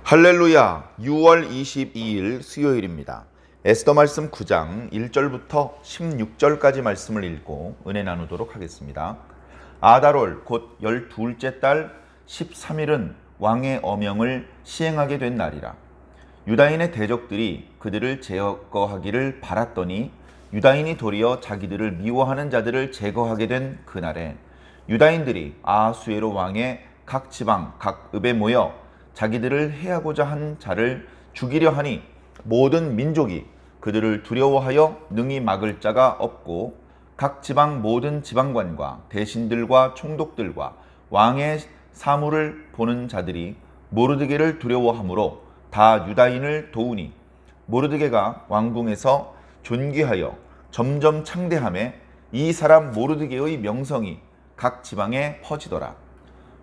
할렐루야. 6월 22일 수요일입니다. 에스더 말씀 9장 1절부터 16절까지 말씀을 읽고 은혜 나누도록 하겠습니다. 아달월 곧 12째 달 13일은 왕의 어명을 시행하게 된 날이라. 유다인의 대적들이 그들을 제거하기를 바랐더니 유다인이 도리어 자기들을 미워하는 자들을 제거하게 된 그날에 유다인들이 아하수에로 왕의 각 지방 각 읍에 모여 자기들을 해하고자 한 자를 죽이려 하니 모든 민족이 그들을 두려워하여 능히 막을 자가 없고 각 지방 모든 지방관과 대신들과 총독들과 왕의 사물을 보는 자들이 모르드게를 두려워하므로 다 유다인을 도우니 모르드게가 왕궁에서 존귀하여 점점 창대함에 이 사람 모르드게의 명성이 각 지방에 퍼지더라.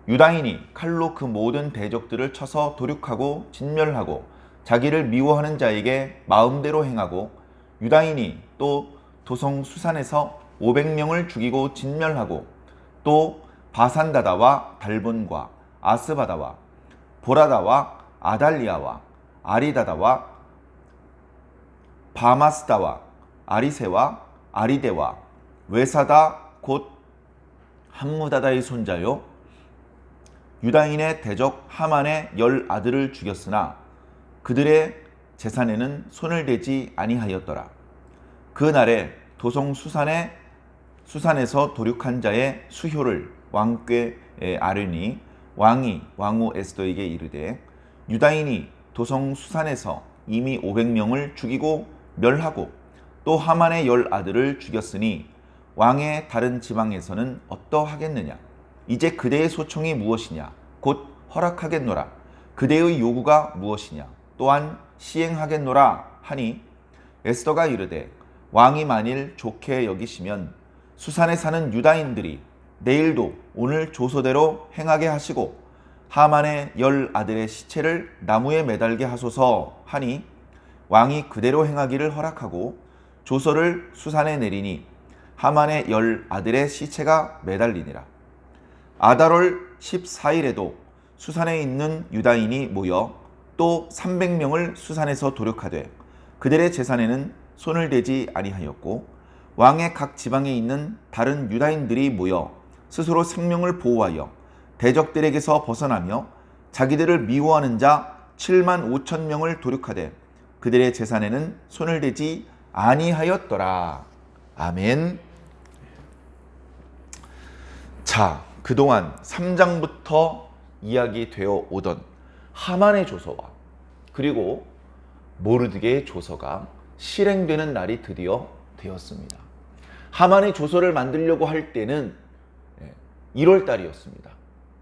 유다인이 칼로 그 모든 대적들을 쳐서 도륙하고 진멸하고 자기를 미워하는 자에게 마음대로 행하고 유다인이 또 도성 수산에서 500명을 죽이고 진멸하고 또 바산다다와 달본과 아스바다와 보라다와 아달리아와 아리다다와 바마스다와 아리세와 아리데와 외사다 곧 함무다다의 손자요 유다인의 대적 하만의 10아들을 죽였으나 그들의 재산에는 손을 대지 아니하였더라. 그 날에 도성 수산에서 도륙한 자의 수효를 왕께 아뢰니 왕이 왕후 에스더에게 이르되 유다인이 도성 수산에서 이미 500명을 죽이고 멸하고 또 하만의 10아들을 죽였으니 왕의 다른 지방에서는 어떠하겠느냐. 이제 그대의 소총이 무엇이냐 곧 허락하겠노라. 그대의 요구가 무엇이냐 또한 시행하겠노라 하니 에스더가 이르되 왕이 만일 좋게 여기시면 수산에 사는 유다인들이 내일도 오늘 조서대로 행하게 하시고 하만의 10아들의 시체를 나무에 매달게 하소서 하니 왕이 그대로 행하기를 허락하고 조서를 수산에 내리니 하만의 10아들의 시체가 매달리니라. 아달월 14일에도 수산에 있는 유다인이 모여 또 300명을 수산에서 도륙하되 그들의 재산에는 손을 대지 아니하였고 왕의 각 지방에 있는 다른 유다인들이 모여 스스로 생명을 보호하여 대적들에게서 벗어나며 자기들을 미워하는 자 7만 5천 명을 도륙하되 그들의 재산에는 손을 대지 아니하였더라. 아멘. 자, 그동안 3장부터 이야기되어 오던 하만의 조서와 그리고 모르드게의 조서가 실행되는 날이 드디어 되었습니다. 하만의 조서를 만들려고 할 때는 1월 달이었습니다.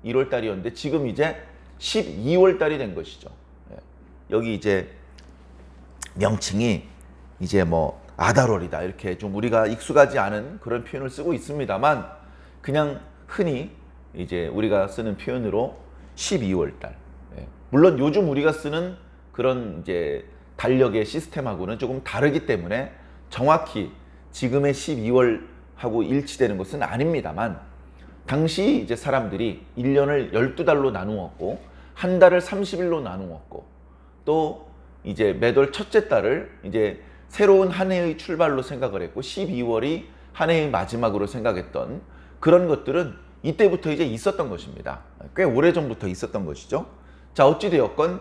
1월 달이었는데 지금 이제 12월 달이 된 것이죠. 여기 이제 명칭이 이제 뭐 아달월이다 이렇게 좀 우리가 익숙하지 않은 그런 표현을 쓰고 있습니다만 그냥 흔히 이제 우리가 쓰는 표현으로 12월 달. 물론 요즘 우리가 쓰는 그런 이제 달력의 시스템하고는 조금 다르기 때문에 정확히 지금의 12월하고 일치되는 것은 아닙니다만 당시 이제 사람들이 1년을 12달로 나누었고 한 달을 30일로 나누었고 또 이제 매달 첫째 달을 이제 새로운 한 해의 출발로 생각을 했고 12월이 한 해의 마지막으로 생각했던 그런 것들은 이때부터 이제 있었던 것입니다. 꽤 오래전부터 있었던 것이죠. 자, 어찌되었건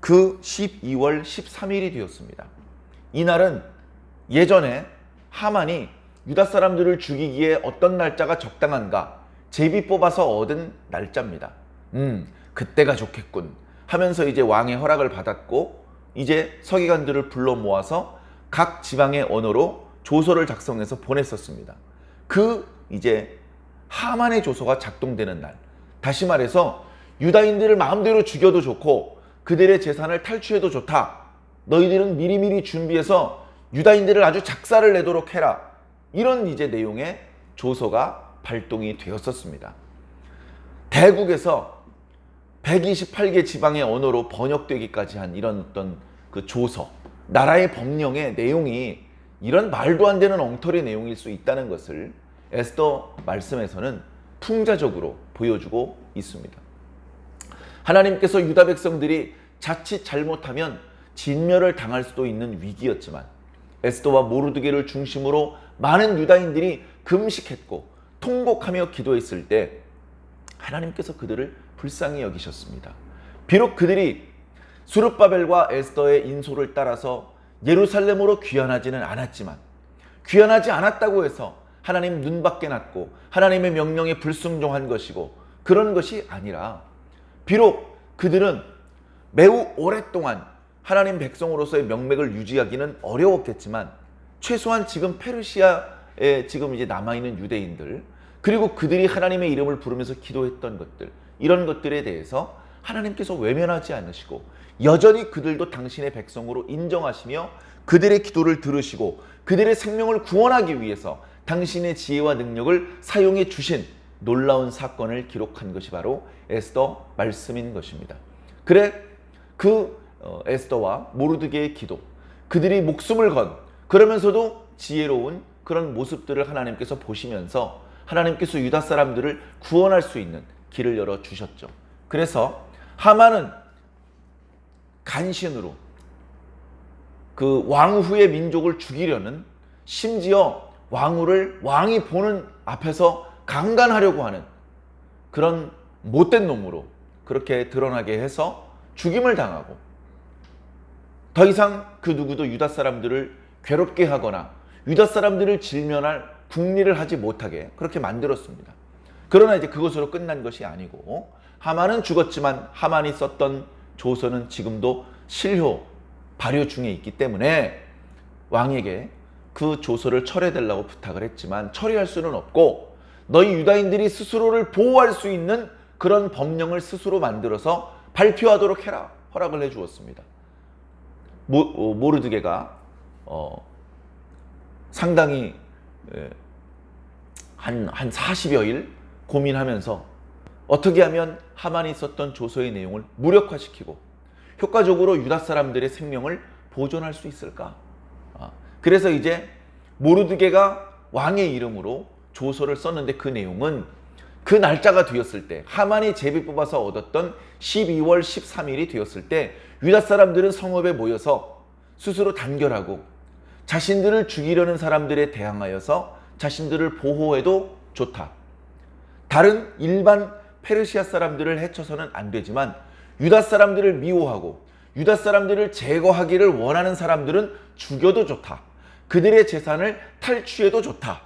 그 12월 13일이 되었습니다. 이날은 예전에 하만이 유다 사람들을 죽이기에 어떤 날짜가 적당한가 제비 뽑아서 얻은 날짜입니다. 그때가 좋겠군 하면서 이제 왕의 허락을 받았고 이제 서기관들을 불러 모아서 각 지방의 언어로 조서를 작성해서 보냈었습니다. 그 이제 하만의 조서가 작동되는 날, 다시 말해서 유다인들을 마음대로 죽여도 좋고 그들의 재산을 탈취해도 좋다. 너희들은 미리미리 준비해서 유다인들을 아주 작사를 내도록 해라. 이런 이제 내용의 조서가 발동이 되었었습니다. 대국에서 128개 지방의 언어로 번역되기까지 한 이런 어떤 그 조서, 나라의 법령의 내용이 이런 말도 안 되는 엉터리 내용일 수 있다는 것을 에스더 말씀에서는 풍자적으로 보여주고 있습니다. 하나님께서 유다 백성들이 자칫 잘못하면 진멸을 당할 수도 있는 위기였지만 에스더와 모르드게를 중심으로 많은 유다인들이 금식했고 통곡하며 기도했을 때 하나님께서 그들을 불쌍히 여기셨습니다. 비록 그들이 스룹바벨과 에스더의 인솔을 따라서 예루살렘으로 귀환하지는 않았지만, 귀환하지 않았다고 해서 하나님 눈밖에 났고 하나님의 명령에 불순종한 것이고 그런 것이 아니라, 비록 그들은 매우 오랫동안 하나님 백성으로서의 명맥을 유지하기는 어려웠겠지만 최소한 지금 페르시아에 지금 이제 남아있는 유대인들, 그리고 그들이 하나님의 이름을 부르면서 기도했던 것들, 이런 것들에 대해서 하나님께서 외면하지 않으시고 여전히 그들도 당신의 백성으로 인정하시며 그들의 기도를 들으시고 그들의 생명을 구원하기 위해서 당신의 지혜와 능력을 사용해 주신 놀라운 사건을 기록한 것이 바로 에스더 말씀인 것입니다. 그래, 에스더와 모르드게의 기도, 그들이 목숨을 건, 그러면서도 지혜로운 그런 모습들을 하나님께서 보시면서 하나님께서 유다 사람들을 구원할 수 있는 길을 열어주셨죠. 그래서 하만은 간신으로 그 왕후의 민족을 죽이려는, 심지어 왕이 보는 앞에서 강간하려고 하는 그런 못된 놈으로 그렇게 드러나게 해서 죽임을 당하고, 더 이상 그 누구도 유다 사람들을 괴롭게 하거나 유다 사람들을 질면할 국리를 하지 못하게 그렇게 만들었습니다. 그러나 이제 그것으로 끝난 것이 아니고, 하만은 죽었지만 하만이 썼던 조서는 지금도 실효 발효 중에 있기 때문에 왕에게 그 조서를 철회해달라고 부탁을 했지만 처리할 수는 없고, 너희 유다인들이 스스로를 보호할 수 있는 그런 법령을 스스로 만들어서 발표하도록 해라, 허락을 해주었습니다. 모르드게가 상당히 한 40여일 고민하면서 어떻게 하면 하만이 썼던 조서의 내용을 무력화시키고 효과적으로 유다 사람들의 생명을 보존할 수 있을까? 그래서 이제 모르드게가 왕의 이름으로 조서를 썼는데, 그 내용은 그 날짜가 되었을 때, 하만이 제비 뽑아서 얻었던 12월 13일이 되었을 때 유다 사람들은 성읍에 모여서 스스로 단결하고 자신들을 죽이려는 사람들에 대항하여서 자신들을 보호해도 좋다. 다른 일반 페르시아 사람들을 해쳐서는 안 되지만 유다 사람들을 미워하고 유다 사람들을 제거하기를 원하는 사람들은 죽여도 좋다. 그들의 재산을 탈취해도 좋다.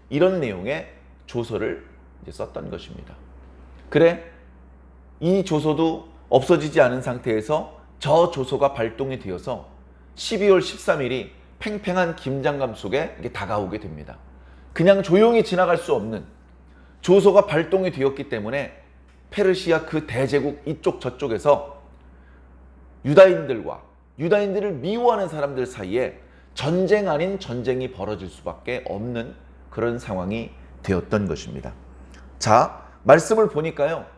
이런 내용의 조서를 이제 썼던 것입니다. 그래, 이 조서도 없어지지 않은 상태에서 저 조서가 발동이 되어서 12월 13일이 팽팽한 김장감 속에 다가오게 됩니다. 그냥 조용히 지나갈 수 없는 조서가 발동이 되었기 때문에 페르시아 그 대제국 이쪽 저쪽에서 유다인들과 유다인들을 미워하는 사람들 사이에 전쟁 아닌 전쟁이 벌어질 수밖에 없는 그런 상황이 되었던 것입니다. 자, 말씀을 보니까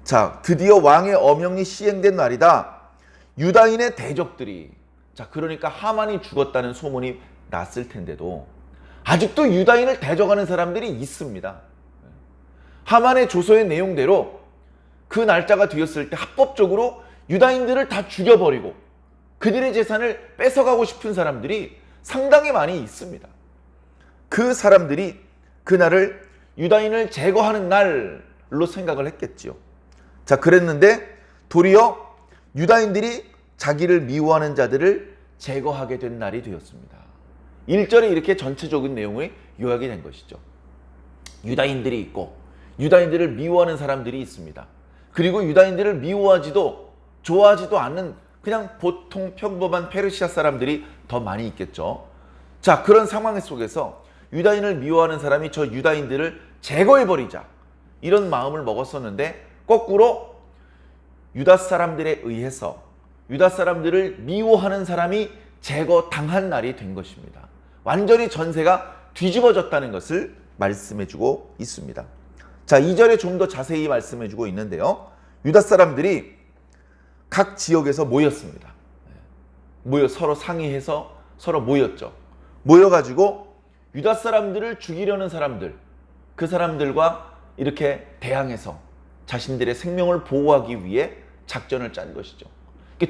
자, 드디어 왕의 어명이 시행된 날이다. 유다인의 대적들이, 자, 그러니까 하만이 죽었다는 소문이 났을 텐데도 아직도 유다인을 대적하는 사람들이 있습니다. 하만의 조서의 내용대로 그 날짜가 되었을 때 합법적으로 유다인들을 다 죽여버리고 그들의 재산을 뺏어가고 싶은 사람들이 상당히 많이 있습니다. 그 사람들이 그날을 유다인을 제거하는 날로 생각을 했겠지요. 자, 그랬는데 도리어 유다인들이 자기를 미워하는 자들을 제거하게 된 날이 되었습니다. 1절에 이렇게 전체적인 내용이 요약이 된 것이죠. 유다인들이 있고 유다인들을 미워하는 사람들이 있습니다. 그리고 유다인들을 미워하지도 좋아하지도 않는 그냥 보통 평범한 페르시아 사람들이 더 많이 있겠죠. 자, 그런 상황 속에서 유다인을 미워하는 사람이 저 유다인들을 제거해버리자, 이런 마음을 먹었었는데 거꾸로 유다 사람들에 의해서 유다 사람들을 미워하는 사람이 제거당한 날이 된 것입니다. 완전히 전세가 뒤집어졌다는 것을 말씀해주고 있습니다. 자, 2절에 좀 더 자세히 말씀해주고 있는데요. 유다 사람들이 각 지역에서 모였습니다. 서로 상의해서 서로 모였죠. 모여가지고 유다 사람들을 죽이려는 사람들, 그 사람들과 이렇게 대항해서 자신들의 생명을 보호하기 위해 작전을 짠 것이죠.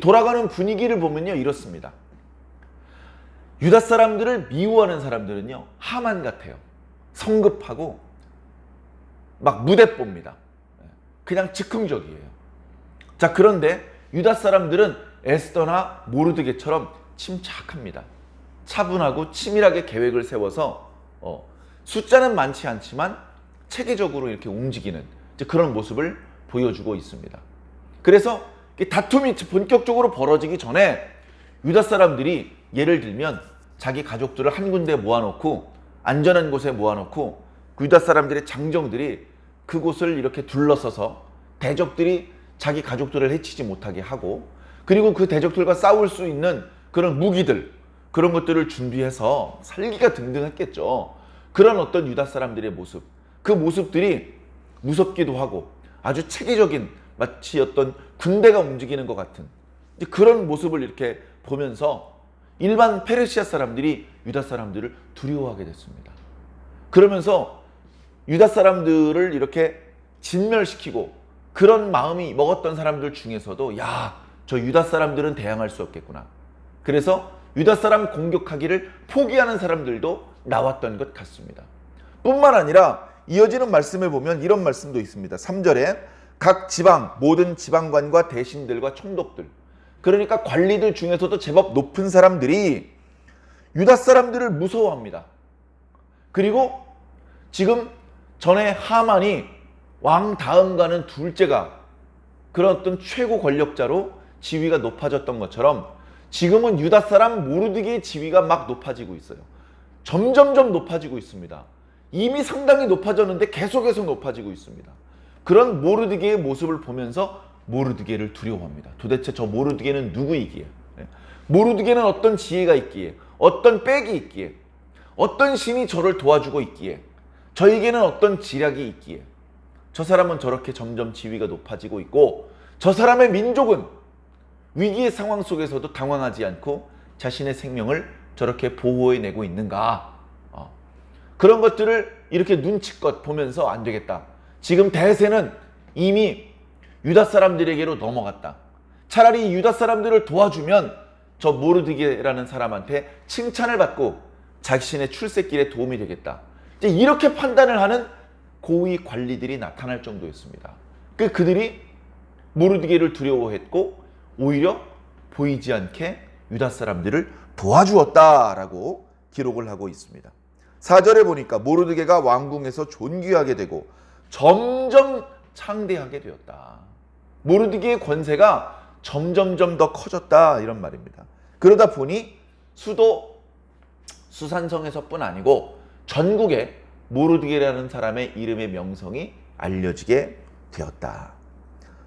돌아가는 분위기를 보면요, 이렇습니다. 유다 사람들을 미워하는 사람들은요, 하만 같아요. 성급하고 막 무대뽀입니다. 그냥 즉흥적이에요. 자, 그런데 유다 사람들은 에스더나 모르드게처럼 침착합니다. 차분하고 치밀하게 계획을 세워서 숫자는 많지 않지만 체계적으로 이렇게 움직이는 그런 모습을 보여주고 있습니다. 그래서 다툼이 본격적으로 벌어지기 전에 유다 사람들이 예를 들면 자기 가족들을 한 군데 모아놓고 안전한 곳에 모아놓고 유다 사람들의 장정들이 그곳을 이렇게 둘러서서 대적들이 자기 가족들을 해치지 못하게 하고, 그리고 그 대적들과 싸울 수 있는 그런 무기들, 그런 것들을 준비해서 살기가 등등했겠죠. 그런 어떤 유다 사람들의 모습, 그 모습들이 무섭기도 하고 아주 체계적인, 마치 어떤 군대가 움직이는 것 같은 그런 모습을 이렇게 보면서 일반 페르시아 사람들이 유다 사람들을 두려워하게 됐습니다. 그러면서 유다 사람들을 이렇게 진멸시키고 그런 마음이 먹었던 사람들 중에서도 야, 저 유다 사람들은 대항할 수 없겠구나. 그래서 유다 사람 공격하기를 포기하는 사람들도 나왔던 것 같습니다. 뿐만 아니라 이어지는 말씀에 보면 이런 말씀도 있습니다. 3절에 각 지방, 모든 지방관과 대신들과 총독들, 그러니까 관리들 중에서도 제법 높은 사람들이 유다 사람들을 무서워합니다. 그리고 지금 전에 하만이 왕 다음가는 둘째가 그런 어떤 최고 권력자로 지위가 높아졌던 것처럼 지금은 유다 사람 모르드게의 지위가 막 높아지고 있어요. 점점점 높아지고 있습니다. 이미 상당히 높아졌는데 계속해서 높아지고 있습니다. 그런 모르드게의 모습을 보면서 모르드게를 두려워합니다. 도대체 저 모르드게는 누구이기에? 모르드게는 어떤 지혜가 있기에? 어떤 백이 있기에? 어떤 신이 저를 도와주고 있기에? 저에게는 어떤 지략이 있기에? 저 사람은 저렇게 점점 지위가 높아지고 있고 저 사람의 민족은 위기의 상황 속에서도 당황하지 않고 자신의 생명을 저렇게 보호해내고 있는가? 그런 것들을 이렇게 눈치껏 보면서 안 되겠다. 지금 대세는 이미 유다 사람들에게로 넘어갔다. 차라리 유다 사람들을 도와주면 저 모르드게라는 사람한테 칭찬을 받고 자신의 출세길에 도움이 되겠다. 이제 이렇게 판단을 하는 고위 관리들이 나타날 정도였습니다. 그들이 모르드게를 두려워했고 오히려 보이지 않게 유다 사람들을 도와주었다라고 기록을 하고 있습니다. 4절에 보니까 모르드게가 왕궁에서 존귀하게 되고 점점 창대하게 되었다. 모르드게의 권세가 점점점 더 커졌다, 이런 말입니다. 그러다 보니 수도 수산성에서뿐 아니고 전국에 모르드게라는 사람의 이름의 명성이 알려지게 되었다.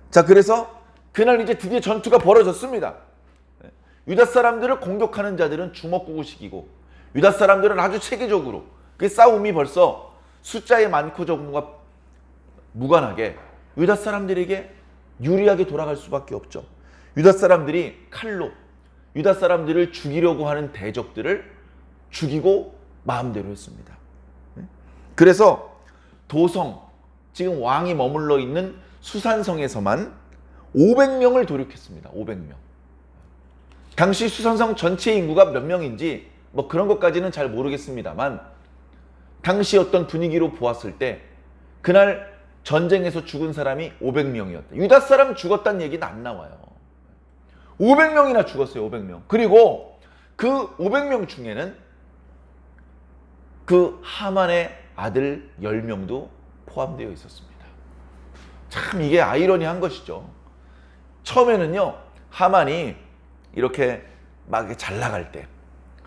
자, 그래서 그날 이제 드디어 전투가 벌어졌습니다. 유다 사람들을 공격하는 자들은 주먹구구식이고 유다 사람들은 아주 체계적으로 그 싸움이 벌써 숫자의 많고 적음과 무관하게 유다 사람들에게 유리하게 돌아갈 수밖에 없죠. 유다 사람들이 칼로 유다 사람들을 죽이려고 하는 대적들을 죽이고 마음대로 했습니다. 그래서 도성, 지금 왕이 머물러 있는 수산성에서만 500명을 도륙했습니다. 500명. 당시 수산성 전체 인구가 몇 명인지 뭐 그런 것까지는 잘 모르겠습니다만 당시 어떤 분위기로 보았을 때 그날 전쟁에서 죽은 사람이 500명이었다. 유다 사람 죽었다는 얘기는 안 나와요. 500명이나 죽었어요. 500명. 그리고 그 500명 중에는 그 하만의 아들 10명도 포함되어 있었습니다. 참 이게 아이러니한 것이죠. 처음에는요, 하만이 이렇게 막 잘 나갈 때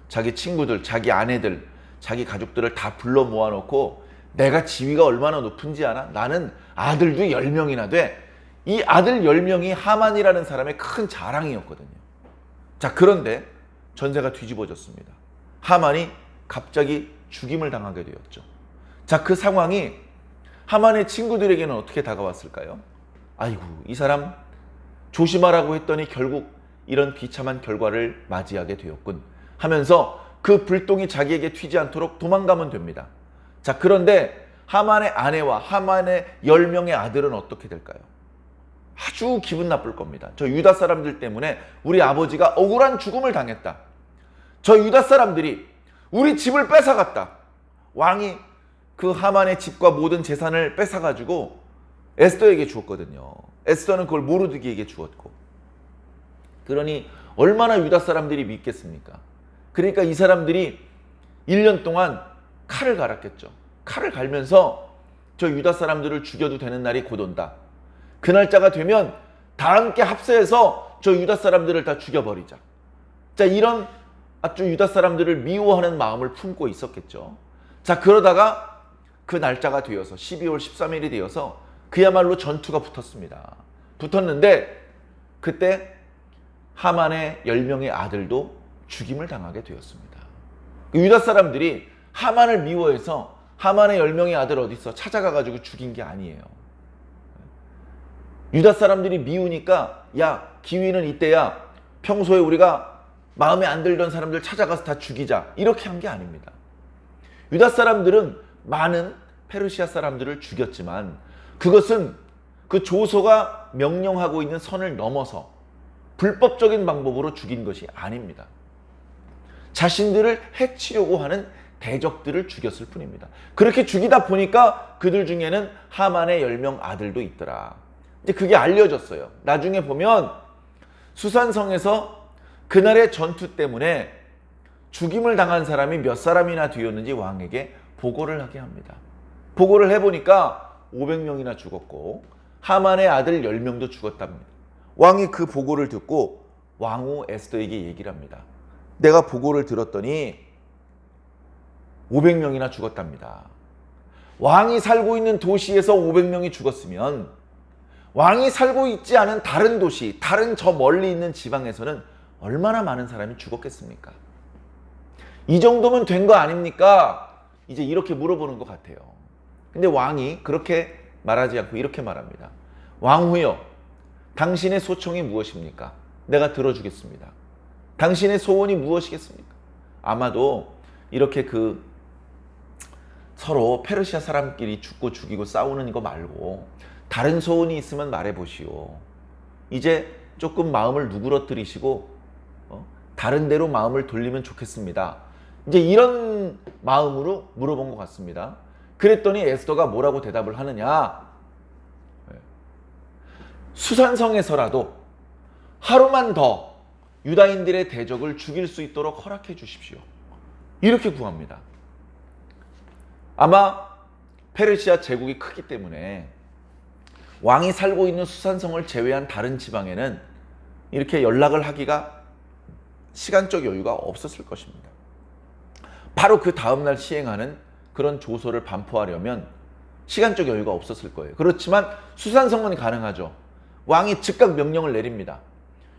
자기 친구들, 자기 아내들, 자기 가족들을 다 불러 모아놓고 내가 지위가 얼마나 높은지 아나? 나는 아들도 10명이나 돼. 이 아들 10명이 하만이라는 사람의 큰 자랑이었거든요. 자, 그런데 전세가 뒤집어졌습니다. 하만이 갑자기 죽임을 당하게 되었죠. 자, 그 상황이 하만의 친구들에게는 어떻게 다가왔을까요? 아이고, 이 사람 조심하라고 했더니 결국 이런 비참한 결과를 맞이하게 되었군 하면서 그 불똥이 자기에게 튀지 않도록 도망가면 됩니다. 자, 그런데 하만의 아내와 하만의 10명의 아들은 어떻게 될까요? 아주 기분 나쁠 겁니다. 저 유다 사람들 때문에 우리 아버지가 억울한 죽음을 당했다. 저 유다 사람들이 우리 집을 뺏어갔다. 왕이 그 하만의 집과 모든 재산을 뺏어가지고 에스더에게 주었거든요. 에스더는 그걸 모르드게에게 주었고. 그러니 얼마나 유다 사람들이 믿겠습니까? 그러니까 이 사람들이 1년 동안 칼을 갈았겠죠. 칼을 갈면서 저 유다 사람들을 죽여도 되는 날이 곧 온다. 그 날짜가 되면 다 함께 합세해서 저 유다 사람들을 다 죽여버리자. 자, 이런 아주 유다 사람들을 미워하는 마음을 품고 있었겠죠. 자, 그러다가 그 날짜가 되어서 12월 13일이 되어서 그야말로 전투가 붙었습니다. 붙었는데 그때 하만의 10명의 아들도 죽임을 당하게 되었습니다. 유다 사람들이 하만을 미워해서 하만의 10명의 아들 어디 있어 찾아가가지고 죽인 게 아니에요. 유다 사람들이 미우니까 야, 기위는 이때야. 평소에 우리가 마음에 안 들던 사람들 찾아가서 다 죽이자. 이렇게 한 게 아닙니다. 유다 사람들은 많은 페르시아 사람들을 죽였지만 그것은 그 조서가 명령하고 있는 선을 넘어서 불법적인 방법으로 죽인 것이 아닙니다. 자신들을 해치려고 하는 대적들을 죽였을 뿐입니다. 그렇게 죽이다 보니까 그들 중에는 하만의 10명 아들도 있더라. 이제 그게 알려졌어요. 나중에 보면 수산성에서 그날의 전투 때문에 죽임을 당한 사람이 몇 사람이나 되었는지 왕에게 보고를 하게 합니다. 보고를 해보니까 500명이나 죽었고 하만의 아들 10명도 죽었답니다. 왕이 그 보고를 듣고 왕후 에스더에게 얘기를 합니다. 내가 보고를 들었더니 500명이나 죽었답니다. 왕이 살고 있는 도시에서 500명이 죽었으면 왕이 살고 있지 않은 다른 도시, 다른 저 멀리 있는 지방에서는 얼마나 많은 사람이 죽었겠습니까? 이 정도면 된 거 아닙니까? 이제 이렇게 물어보는 것 같아요. 근데 왕이 그렇게 말하지 않고 이렇게 말합니다. 왕후여, 당신의 소청이 무엇입니까? 내가 들어주겠습니다. 당신의 소원이 무엇이겠습니까? 아마도 이렇게 서로 페르시아 사람끼리 죽고 죽이고 싸우는 거 말고 다른 소원이 있으면 말해보시오. 이제 조금 마음을 누그러뜨리시고 다른 데로 마음을 돌리면 좋겠습니다. 이제 이런 마음으로 물어본 것 같습니다. 그랬더니 에스더가 뭐라고 대답을 하느냐? 수산성에서라도 하루만 더 유다인들의 대적을 죽일 수 있도록 허락해 주십시오. 이렇게 구합니다. 아마 페르시아 제국이 크기 때문에 왕이 살고 있는 수산성을 제외한 다른 지방에는 이렇게 연락을 하기가 시간적 여유가 없었을 것입니다. 바로 그 다음날 시행하는 그런 조서를 반포하려면 시간적 여유가 없었을 거예요. 그렇지만 수산성은 가능하죠. 왕이 즉각 명령을 내립니다.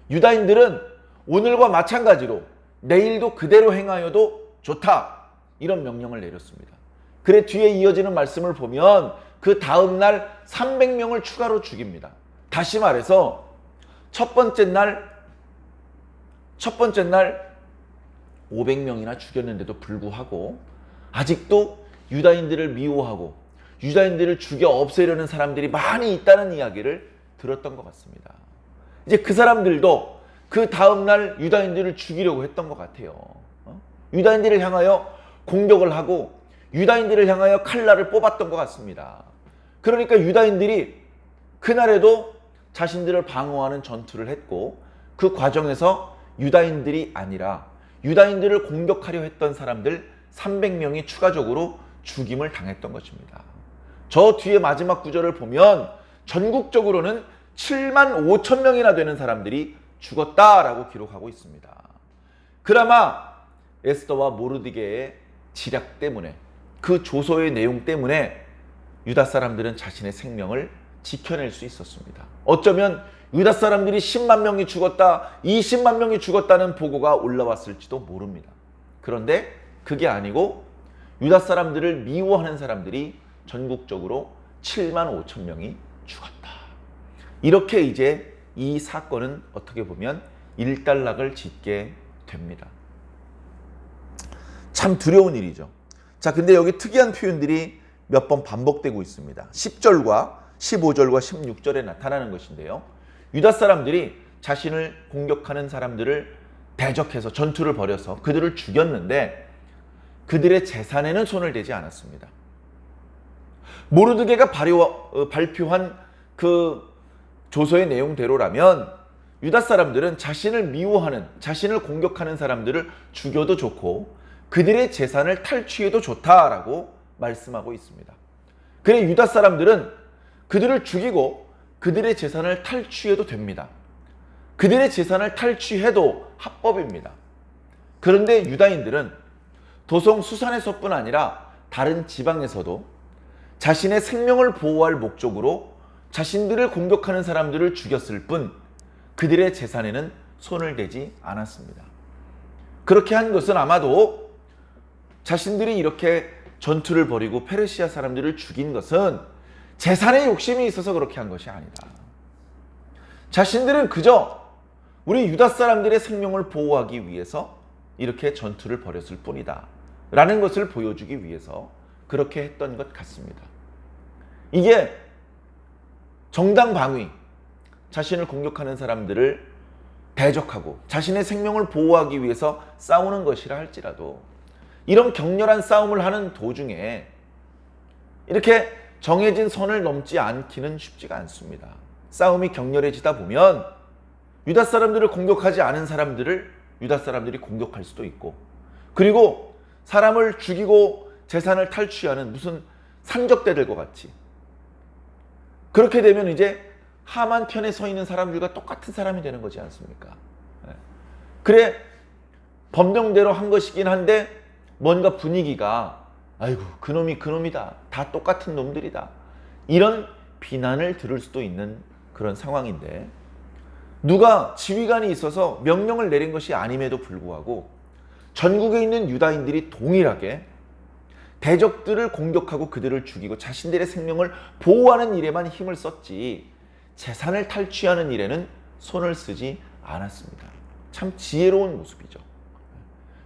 유다인들은 오늘과 마찬가지로 내일도 그대로 행하여도 좋다. 이런 명령을 내렸습니다. 그래 뒤에 이어지는 말씀을 보면 그 다음날 300명을 추가로 죽입니다. 다시 말해서 첫 번째 날 500명이나 죽였는데도 불구하고 아직도 유다인들을 미워하고 유다인들을 죽여 없애려는 사람들이 많이 있다는 이야기를 들었던 것 같습니다. 이제 그 사람들도 그 다음날 유다인들을 죽이려고 했던 것 같아요. 유다인들을 향하여 공격을 하고 유다인들을 향하여 칼날을 뽑았던 것 같습니다. 그러니까 유다인들이 그날에도 자신들을 방어하는 전투를 했고 그 과정에서 유다인들이 아니라 유다인들을 공격하려 했던 사람들 300명이 추가적으로 죽임을 당했던 것입니다. 저 뒤에 마지막 구절을 보면 전국적으로는 7만 5천 명이나 되는 사람들이 죽었다라고 기록하고 있습니다. 그나마 에스더와 모르드게의 지략 때문에 그 조서의 내용 때문에 유다 사람들은 자신의 생명을 지켜낼 수 있었습니다. 어쩌면 유다 사람들이 10만 명이 죽었다, 20만 명이 죽었다는 보고가 올라왔을지도 모릅니다. 그런데 그게 아니고 유다 사람들을 미워하는 사람들이 전국적으로 7만 5천 명이 죽었다. 이렇게 이제 이 사건은 어떻게 보면 일단락을 짓게 됩니다. 참 두려운 일이죠. 자, 근데 여기 특이한 표현들이 몇 번 반복되고 있습니다. 10절과 15절과 16절에 나타나는 것인데요. 유다 사람들이 자신을 공격하는 사람들을 대적해서 전투를 벌여서 그들을 죽였는데 그들의 재산에는 손을 대지 않았습니다. 모르드게가 발표한 그 조서의 내용대로라면 유다 사람들은 자신을 미워하는, 자신을 공격하는 사람들을 죽여도 좋고 그들의 재산을 탈취해도 좋다라고 말씀하고 있습니다. 그래 유다 사람들은 그들을 죽이고 그들의 재산을 탈취해도 됩니다. 그들의 재산을 탈취해도 합법입니다. 그런데 유다인들은 도성 수산에서뿐 아니라 다른 지방에서도 자신의 생명을 보호할 목적으로 자신들을 공격하는 사람들을 죽였을 뿐 그들의 재산에는 손을 대지 않았습니다. 그렇게 한 것은 아마도 자신들이 이렇게 전투를 벌이고 페르시아 사람들을 죽인 것은 재산에 욕심이 있어서 그렇게 한 것이 아니다. 자신들은 그저 우리 유다 사람들의 생명을 보호하기 위해서 이렇게 전투를 벌였을 뿐이다 라는 것을 보여주기 위해서 그렇게 했던 것 같습니다. 이게 정당방위, 자신을 공격하는 사람들을 대적하고 자신의 생명을 보호하기 위해서 싸우는 것이라 할지라도 이런 격렬한 싸움을 하는 도중에 이렇게 정해진 선을 넘지 않기는 쉽지가 않습니다. 싸움이 격렬해지다 보면 유다 사람들을 공격하지 않은 사람들을 유다 사람들이 공격할 수도 있고, 그리고 사람을 죽이고 재산을 탈취하는 무슨 상적대들과 같이 그렇게 되면 이제 하만 편에 서 있는 사람들과 똑같은 사람이 되는 거지 않습니까? 그래 법령대로 한 것이긴 한데 뭔가 분위기가 아이고 그놈이 그놈이다, 다 똑같은 놈들이다, 이런 비난을 들을 수도 있는 그런 상황인데, 누가 지휘관이 있어서 명령을 내린 것이 아님에도 불구하고 전국에 있는 유다인들이 동일하게 대적들을 공격하고 그들을 죽이고 자신들의 생명을 보호하는 일에만 힘을 썼지 재산을 탈취하는 일에는 손을 쓰지 않았습니다. 참 지혜로운 모습이죠.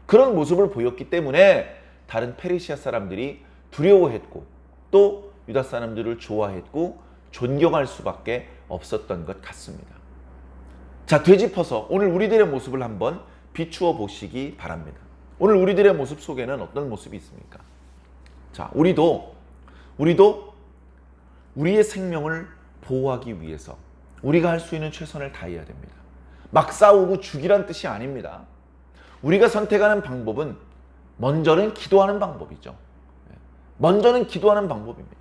그런 모습을 보였기 때문에 다른 페르시아 사람들이 두려워했고 또 유다 사람들을 좋아했고 존경할 수밖에 없었던 것 같습니다. 자, 되짚어서 오늘 우리들의 모습을 한번 비추어 보시기 바랍니다. 오늘 우리들의 모습 속에는 어떤 모습이 있습니까? 자, 우리도 우리의 생명을 보호하기 위해서 우리가 할 수 있는 최선을 다해야 됩니다. 막 싸우고 죽이란 뜻이 아닙니다. 우리가 선택하는 방법은 먼저는 기도하는 방법이죠. 먼저는 기도하는 방법입니다.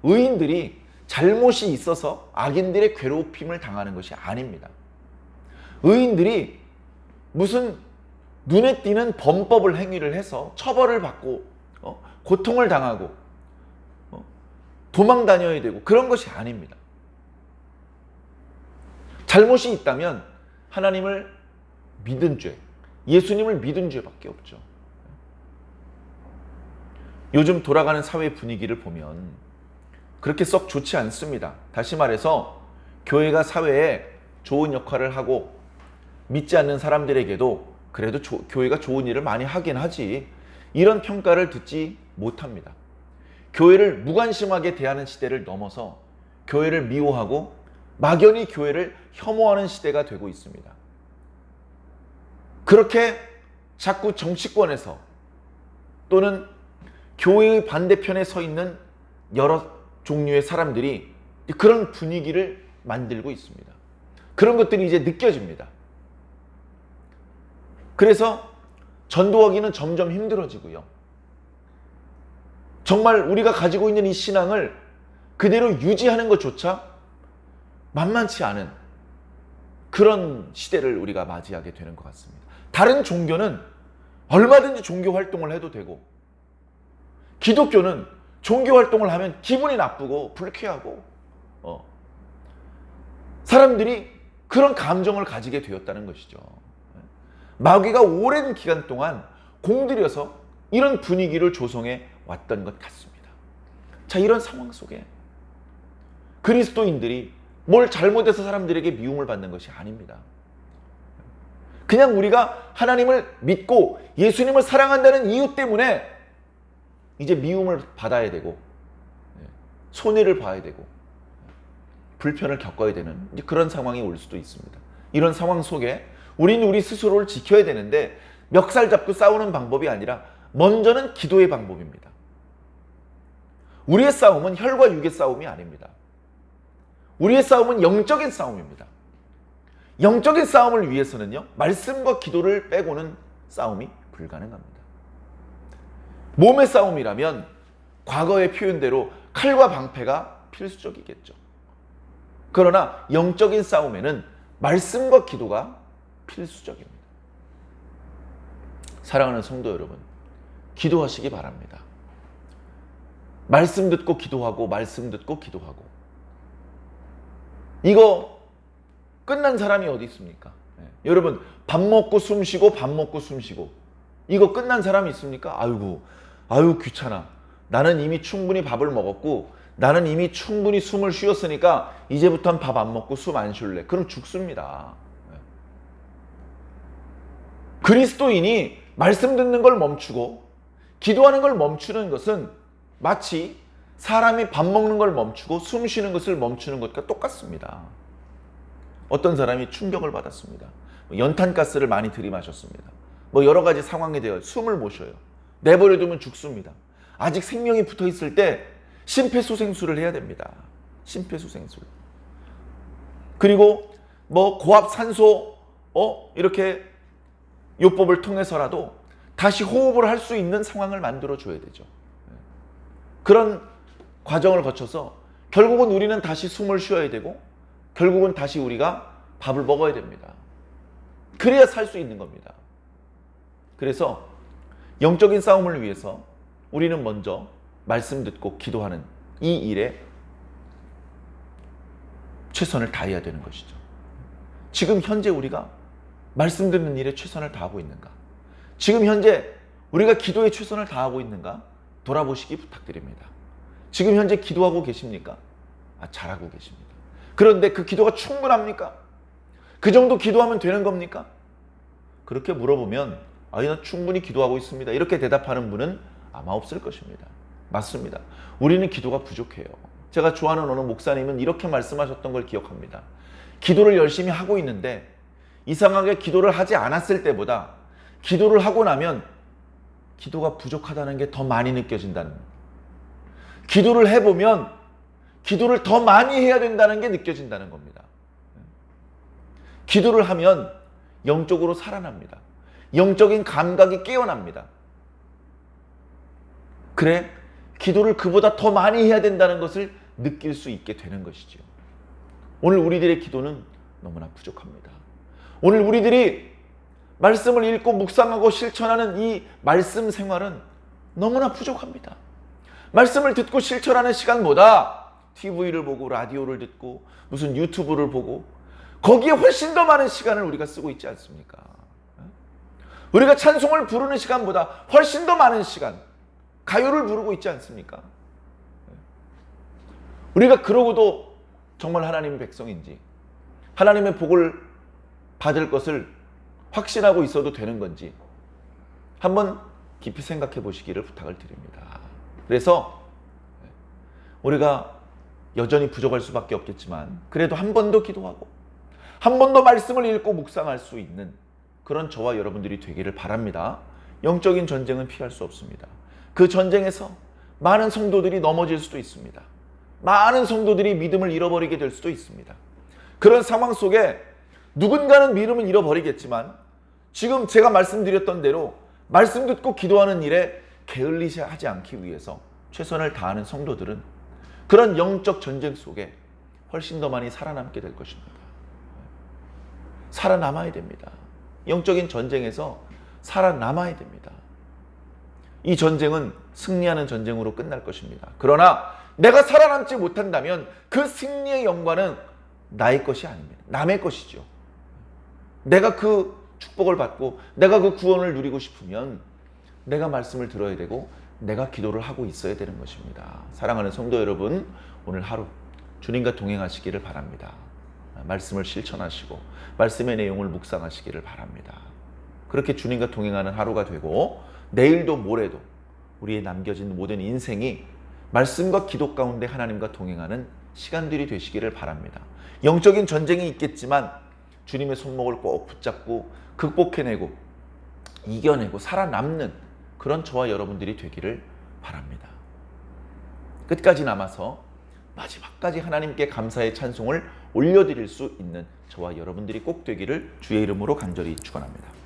의인들이 잘못이 있어서 악인들의 괴롭힘을 당하는 것이 아닙니다. 의인들이 무슨 눈에 띄는 범법을 행위를 해서 처벌을 받고 고통을 당하고 도망 다녀야 되고 그런 것이 아닙니다. 잘못이 있다면 하나님을 믿은 죄, 예수님을 믿은 죄밖에 없죠. 요즘 돌아가는 사회 분위기를 보면 그렇게 썩 좋지 않습니다. 다시 말해서 교회가 사회에 좋은 역할을 하고 믿지 않는 사람들에게도 그래도 교회가 좋은 일을 많이 하긴 하지, 이런 평가를 듣지 못합니다. 교회를 무관심하게 대하는 시대를 넘어서 교회를 미워하고 막연히 교회를 혐오하는 시대가 되고 있습니다. 그렇게 자꾸 정치권에서 또는 교회의 반대편에 서 있는 여러 종류의 사람들이 그런 분위기를 만들고 있습니다. 그런 것들이 이제 느껴집니다. 그래서 전도하기는 점점 힘들어지고요. 정말 우리가 가지고 있는 이 신앙을 그대로 유지하는 것조차 만만치 않은 그런 시대를 우리가 맞이하게 되는 것 같습니다. 다른 종교는 얼마든지 종교 활동을 해도 되고, 기독교는 종교 활동을 하면 기분이 나쁘고 불쾌하고 사람들이 그런 감정을 가지게 되었다는 것이죠. 마귀가 오랜 기간 동안 공들여서 이런 분위기를 조성해 왔던 것 같습니다. 자, 이런 상황 속에 그리스도인들이 뭘 잘못해서 사람들에게 미움을 받는 것이 아닙니다. 그냥 우리가 하나님을 믿고 예수님을 사랑한다는 이유 때문에 이제 미움을 받아야 되고 손해를 봐야 되고 불편을 겪어야 되는 이제 그런 상황이 올 수도 있습니다. 이런 상황 속에 우리는 우리 스스로를 지켜야 되는데 멱살 잡고 싸우는 방법이 아니라 먼저는 기도의 방법입니다. 우리의 싸움은 혈과 육의 싸움이 아닙니다. 우리의 싸움은 영적인 싸움입니다. 영적인 싸움을 위해서는요, 말씀과 기도를 빼고는 싸움이 불가능합니다. 몸의 싸움이라면 과거의 표현대로 칼과 방패가 필수적이겠죠. 그러나 영적인 싸움에는 말씀과 기도가 필수적입니다. 사랑하는 성도 여러분, 기도하시기 바랍니다. 말씀 듣고 기도하고 말씀 듣고 기도하고. 이거 끝난 사람이 어디 있습니까? 여러분, 밥 먹고 숨 쉬고 밥 먹고 숨 쉬고 이거 끝난 사람이 있습니까? 아유 귀찮아. 나는 이미 충분히 밥을 먹었고 나는 이미 충분히 숨을 쉬었으니까 이제부터는 밥 안 먹고 숨 안 쉴래. 그럼 죽습니다. 그리스도인이 말씀 듣는 걸 멈추고 기도하는 걸 멈추는 것은 마치 사람이 밥 먹는 걸 멈추고 숨 쉬는 것을 멈추는 것과 똑같습니다. 어떤 사람이 충격을 받았습니다. 연탄가스를 많이 들이마셨습니다. 여러 가지 상황에 대해 숨을 못 쉬어요. 내버려두면 죽습니다. 아직 생명이 붙어 있을 때 심폐소생술을 해야 됩니다. 심폐소생술. 그리고 고압 산소 이렇게 요법을 통해서라도 다시 호흡을 할 수 있는 상황을 만들어 줘야 되죠. 그런 과정을 거쳐서 결국은 우리는 다시 숨을 쉬어야 되고 결국은 다시 우리가 밥을 먹어야 됩니다. 그래야 살 수 있는 겁니다. 그래서 영적인 싸움을 위해서 우리는 먼저 말씀 듣고 기도하는 이 일에 최선을 다해야 되는 것이죠. 지금 현재 우리가 말씀 듣는 일에 최선을 다하고 있는가? 지금 현재 우리가 기도에 최선을 다하고 있는가? 돌아보시기 부탁드립니다. 지금 현재 기도하고 계십니까? 잘하고 계십니다. 그런데 그 기도가 충분합니까? 그 정도 기도하면 되는 겁니까? 그렇게 물어보면 나 충분히 기도하고 있습니다. 이렇게 대답하는 분은 아마 없을 것입니다. 맞습니다. 우리는 기도가 부족해요. 제가 좋아하는 어느 목사님은 이렇게 말씀하셨던 걸 기억합니다. 기도를 열심히 하고 있는데 이상하게 기도를 하지 않았을 때보다 기도를 하고 나면 기도가 부족하다는 게 더 많이 느껴진다는, 기도를 해보면 기도를 더 많이 해야 된다는 게 느껴진다는 겁니다. 기도를 하면 영적으로 살아납니다. 영적인 감각이 깨어납니다. 그래, 기도를 그보다 더 많이 해야 된다는 것을 느낄 수 있게 되는 것이죠. 오늘 우리들의 기도는 너무나 부족합니다. 오늘 우리들이 말씀을 읽고 묵상하고 실천하는 이 말씀 생활은 너무나 부족합니다. 말씀을 듣고 실천하는 시간보다 TV를 보고 라디오를 듣고 무슨 유튜브를 보고 거기에 훨씬 더 많은 시간을 우리가 쓰고 있지 않습니까? 우리가 찬송을 부르는 시간보다 훨씬 더 많은 시간 가요를 부르고 있지 않습니까? 우리가 그러고도 정말 하나님의 백성인지 하나님의 복을 받을 것을 확신하고 있어도 되는 건지 한번 깊이 생각해 보시기를 부탁을 드립니다. 그래서 우리가 여전히 부족할 수밖에 없겠지만 그래도 한 번 더 기도하고 한 번 더 말씀을 읽고 묵상할 수 있는 그런 저와 여러분들이 되기를 바랍니다. 영적인 전쟁은 피할 수 없습니다. 그 전쟁에서 많은 성도들이 넘어질 수도 있습니다. 많은 성도들이 믿음을 잃어버리게 될 수도 있습니다. 그런 상황 속에 누군가는 믿음을 잃어버리겠지만 지금 제가 말씀드렸던 대로 말씀 듣고 기도하는 일에 게을리하지 않기 위해서 최선을 다하는 성도들은 그런 영적 전쟁 속에 훨씬 더 많이 살아남게 될 것입니다. 살아남아야 됩니다. 영적인 전쟁에서 살아남아야 됩니다. 이 전쟁은 승리하는 전쟁으로 끝날 것입니다. 그러나 내가 살아남지 못한다면 그 승리의 영광은 나의 것이 아닙니다. 남의 것이죠. 내가 그 축복을 받고 내가 그 구원을 누리고 싶으면 내가 말씀을 들어야 되고 내가 기도를 하고 있어야 되는 것입니다. 사랑하는 성도 여러분, 오늘 하루 주님과 동행하시기를 바랍니다. 말씀을 실천하시고 말씀의 내용을 묵상하시기를 바랍니다. 그렇게 주님과 동행하는 하루가 되고 내일도 모레도 우리의 남겨진 모든 인생이 말씀과 기도 가운데 하나님과 동행하는 시간들이 되시기를 바랍니다. 영적인 전쟁이 있겠지만 주님의 손목을 꼭 붙잡고 극복해내고 이겨내고 살아남는 그런 저와 여러분들이 되기를 바랍니다. 끝까지 남아서 마지막까지 하나님께 감사의 찬송을 올려드릴 수 있는 저와 여러분들이 꼭 되기를 주의 이름으로 간절히 축원합니다.